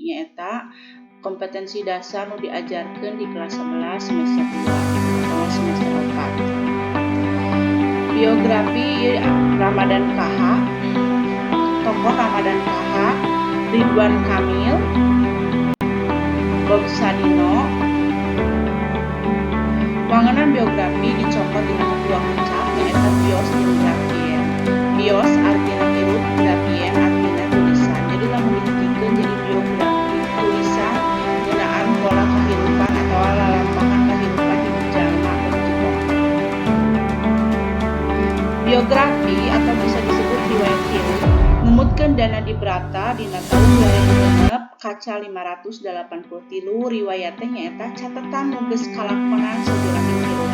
nyaeta kompetensi dasar nu diajarkeun di kelas 11 semester 2 atau semester 4. Biografi Ramadan KH. Tokoh Ramadan KH Ridwan Kamil, Bob Sadino. Wangunan biografi dicokot dina kedua kecap nyaeta bios jeung grafien. Bios artina hirup, grafien artina tulisan. Jadi lamun dihijikeun jadi biografi tulisan ngeunaan pola kahirupan atau lalampahan kahirupan hidup jalma begitu. Biografi atau bisa disebut riwayat hirup numutkeun Dana Dibrata dina taun 2006 kaca 583 riwayat teh nyaeta catetan nu geus kalakonan sajroning hirup.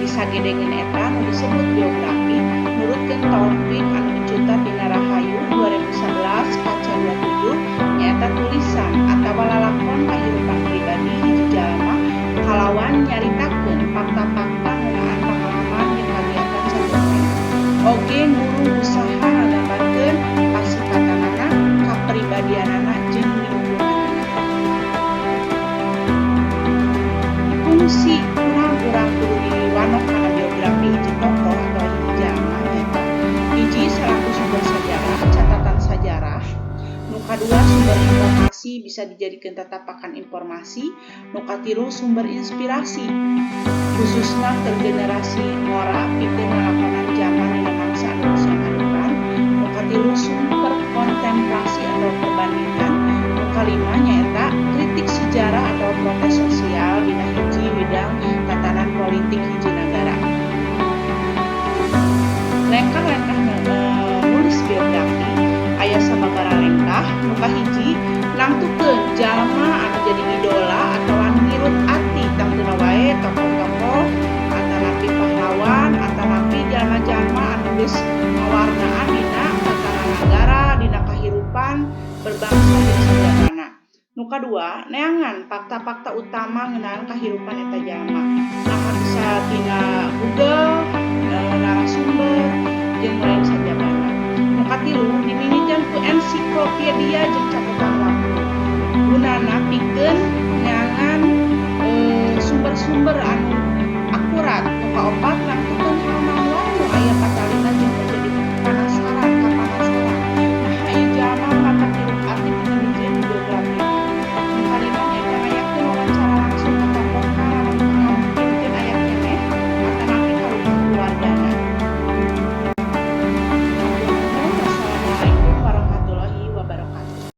Disagedengeun eta nu disebut biografi nurutkeun Taufik anu dicutat dina Rahayu 2011 kaca 27 nyaeta tulisan atawa lalakon kahirupan pribadi hiji jalma kalawan nyaritakeun fakta-fakta ngeunaan pengalaman jeung kagiatan sadurungna. Oge ngurung usaha ngagambarkeun kasikatanana, kapribadianana jeung lingkunganana. Fungsi urang kudu diwanoh kana biografi hiji tokoh atau hiji jalma nyaeta hiji selaku sumber sajarah, catatan sajarah. Nu kadua sumber informasi bisa dijadikeun tatapakan informasi. Nu katilu sumber inspirasi khususna keur generasi ngora pikeun ngalakonan zaman dina mangsa anu geus hadepan. Nu katilu sumber kontemplasi atau perbandingan. Nu kalima nyaeta kritik sejarah atau protes sosial dina hiji bidang tatanan politik hiji nagara. Lengkah-lengkah nulis biografi aya sababaraha lengkah. Nu kahiji nangtukeun jalma anu jadi idola atawa ngirut ati tangtuna wae tokoh-tokoh atanapi pahlawan atanapi jalma-jalma anu geus ngawarnaan dina tatanan nagara dina kahirupan berbangsa jeung sajarana. Nu kadua neangan fakta-fakta utama ngeunaan kahirupan eta jalma. Nah bisa tina Google, narasumber jeung lain sajabana. Nu katilu dimimitian ku ensiklopedia jeung catatan waktu. Gunana pikeun